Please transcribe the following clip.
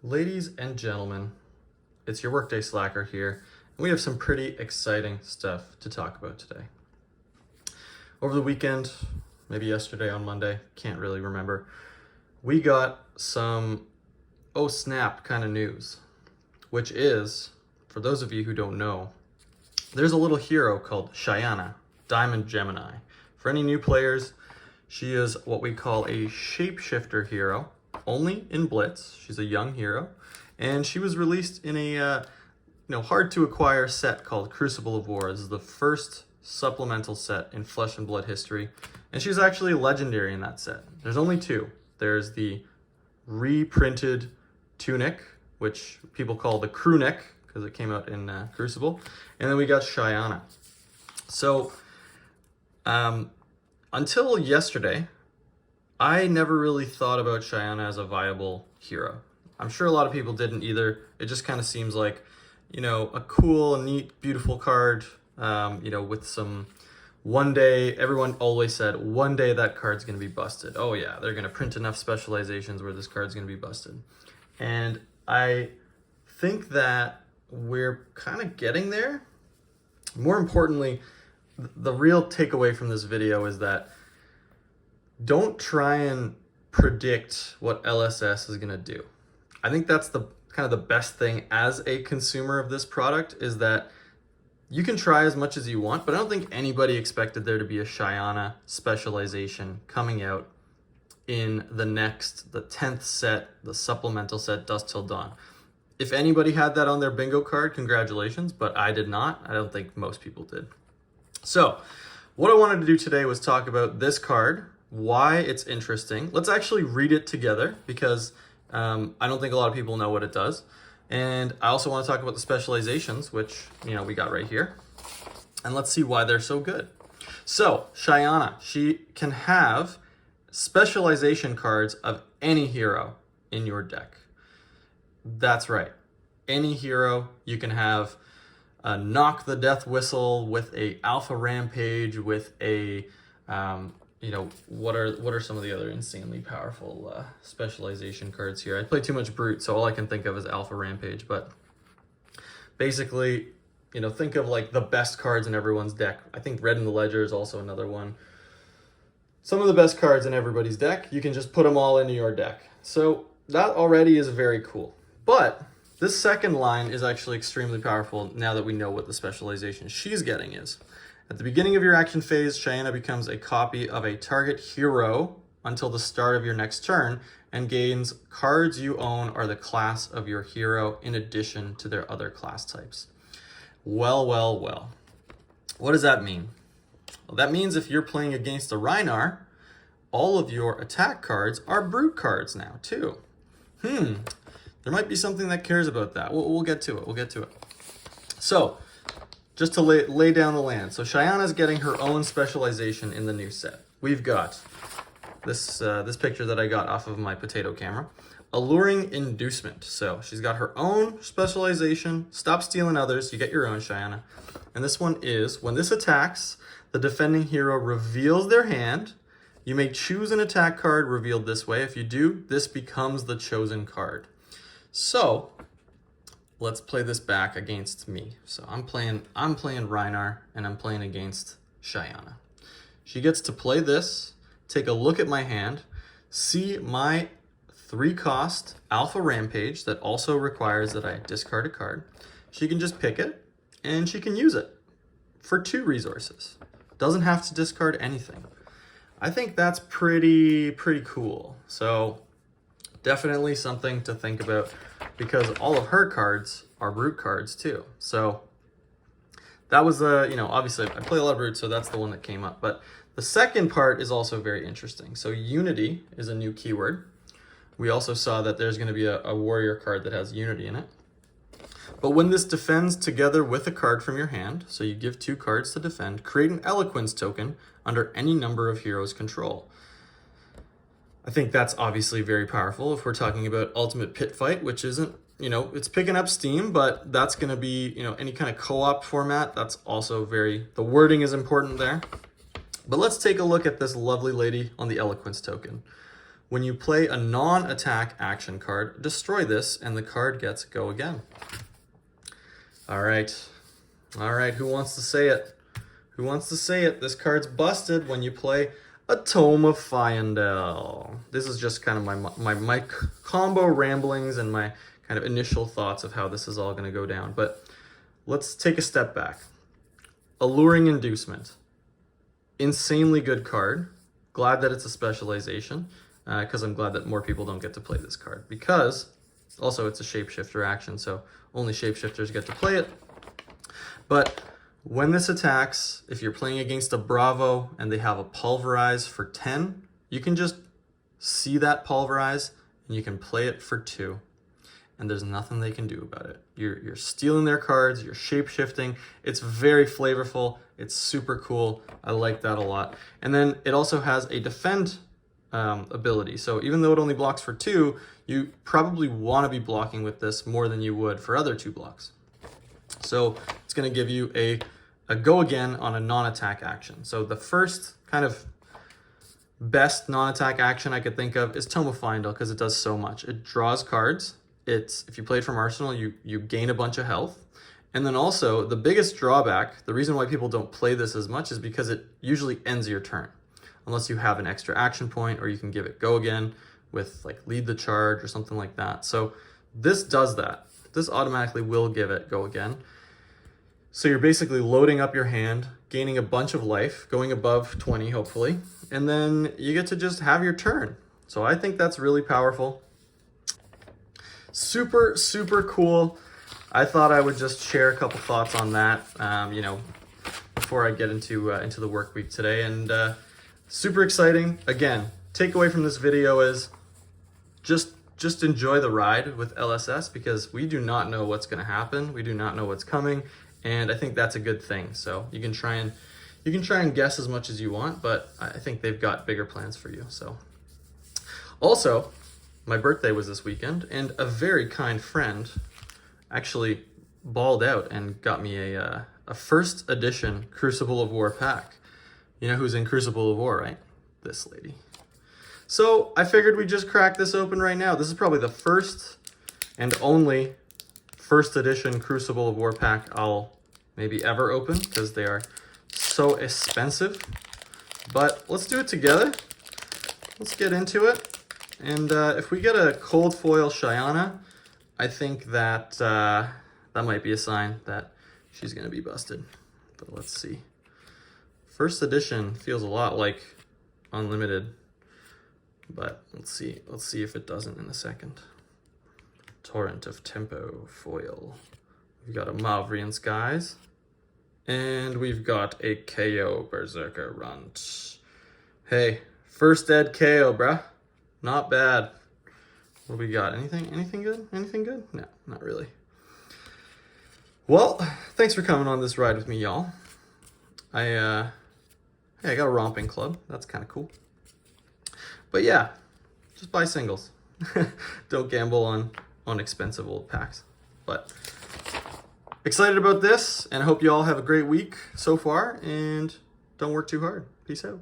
Ladies and gentlemen, it's your Workday Slacker here, and we have some pretty exciting stuff to talk about today. Over the weekend, maybe yesterday on Monday, can't really remember, we got some oh snap kind of news, which is, for those of you who don't know, there's a little hero called Shiyana, Diamond Gemini. For any new players, she is what we call a shapeshifter hero, only in Blitz. She's a young hero, and she was released in a hard to acquire set called Crucible of War. This is the first supplemental set in Flesh and Blood history, and she's actually legendary in that set. There's only two. There's the reprinted tunic, which people call the crew neck because it came out in Crucible, and then we got Shiyana. So until yesterday, I never really thought about Shiyana as a viable hero. I'm sure a lot of people didn't either. It just kind of seems like, a cool, neat, beautiful card, with some one day, everyone always said, one day that card's going to be busted. Oh yeah, they're going to print enough specializations where this card's going to be busted. And I think that we're kind of getting there. More importantly, the real takeaway from this video is that don't try and predict what LSS is going to do. I think that's the kind of the best thing as a consumer of this product, is that you can try as much as you want, but I don't think anybody expected there to be a Shiyana specialization coming out in the 10th set, the supplemental set, Dusk till Dawn. If anybody had that on their bingo card, congratulations, but I did not. I don't think most people did. So what I wanted to do today was talk about this card, why it's interesting. Let's actually read it together because I don't think a lot of people know what it does. And I also want to talk about the specializations, which, we got right here. And let's see why they're so good. So Shiyana, she can have specialization cards of any hero in your deck. That's right. Any hero. You can have a Knock the Death Whistle with a Alpha Rampage with a, what are some of the other insanely powerful specialization cards here? I play too much Brute, so all I can think of is Alpha Rampage. But basically, think of like the best cards in everyone's deck. I think Red in the Ledger is also another one. Some of the best cards in everybody's deck, you can just put them all into your deck. So that already is very cool. But this second line is actually extremely powerful now that we know what the specialization she's getting is. At the beginning of your action phase, Shiyana becomes a copy of a target hero until the start of your next turn and gains cards you own are the class of your hero in addition to their other class types. Well. What does that mean? Well, that means if you're playing against a Rhinar, all of your attack cards are Brute cards now too. There might be something that cares about that. We'll get to it. So, just to lay down the land. So Shiyana's getting her own specialization in the new set. We've got this picture that I got off of my potato camera. Alluring Inducement. So she's got her own specialization. Stop stealing others. You get your own, Shiyana. And this one is, when this attacks, the defending hero reveals their hand. You may choose an attack card revealed this way. If you do, this becomes the chosen card. So let's play this back against me. So I'm playing Rhinar, and I'm playing against Shiyana. She gets to play this, take a look at my hand, see my 3-cost Alpha Rampage that also requires that I discard a card. She can just pick it, and she can use it for 2 resources. Doesn't have to discard anything. I think that's pretty cool. So definitely something to think about, because all of her cards are Brute cards too. So that was, obviously I play a lot of Brute, so that's the one that came up. But the second part is also very interesting. So Unity is a new keyword. We also saw that there's going to be a warrior card that has Unity in it. But when this defends together with a card from your hand, so you give 2 cards to defend, create an Eloquence token under any number of heroes' control. I think that's obviously very powerful if we're talking about Ultimate Pit Fight, which isn't, it's picking up steam, but that's going to be, any kind of co-op format. That's also the wording is important there. But let's take a look at this lovely lady on the Eloquence token. When you play a non-attack action card, destroy this, and the card gets go again. All right, who wants to say it? Who wants to say it? This card's busted when you play a Tome of Fyendel. This is just kind of my combo ramblings and my kind of initial thoughts of how this is all going to go down. But let's take a step back. Alluring Inducement. Insanely good card. Glad that it's a specialization, because I'm glad that more people don't get to play this card. Because, also, it's a shapeshifter action, so only shapeshifters get to play it. But when this attacks, if you're playing against a Bravo and they have a Pulverize for 10, you can just see that Pulverize and you can play it for 2. And there's nothing they can do about it. You're stealing their cards, you're shape-shifting. It's very flavorful, it's super cool. I like that a lot. And then it also has a defend ability. So even though it only blocks for 2, you probably want to be blocking with this more than you would for other 2 blocks. So it's going to give you a go again on a non-attack action. So the first kind of best non-attack action I could think of is Tome of Fyendel, because it does so much. It draws cards. If you play it from Arsenal, you gain a bunch of health. And then also, the biggest drawback, the reason why people don't play this as much is because it usually ends your turn. Unless you have an extra action point, or you can give it go again with like lead the charge or something like that. So this does that. This automatically will give it go again. So you're basically loading up your hand, gaining a bunch of life, going above 20 hopefully, and then you get to just have your turn. So I think that's really powerful. Super, super cool. I thought I would just share a couple thoughts on that, before I get into the work week today. And super exciting. Again, takeaway from this video is just enjoy the ride with LSS, because we do not know what's going to happen. We do not know what's coming. And I think that's a good thing. So you can try and guess as much as you want, but I think they've got bigger plans for you. So also, my birthday was this weekend, and a very kind friend actually balled out and got me a first edition Crucible of War pack. You know who's in Crucible of War, right? This lady. So I figured we'd just crack this open right now. This is probably the first and only first edition Crucible of War pack I'll maybe ever open, because they are so expensive. But let's do it together. Let's get into it. And if we get a cold foil Shiyana, I think that that might be a sign that she's going to be busted. But let's see. First edition feels a lot like Unlimited, but let's see if it doesn't in a second. Torrent of Tempo foil. We've got a Mavrian Skies, and we've got a KO Berserker Runt. Hey, first ed KO, bruh. Not bad. What do we got? Anything good? Anything good? No, not really. Well, thanks for coming on this ride with me, y'all. I got a romping club. That's kind of cool. But yeah, just buy singles. Don't gamble on expensive old packs. But excited about this, and I hope you all have a great week so far, and don't work too hard. Peace out.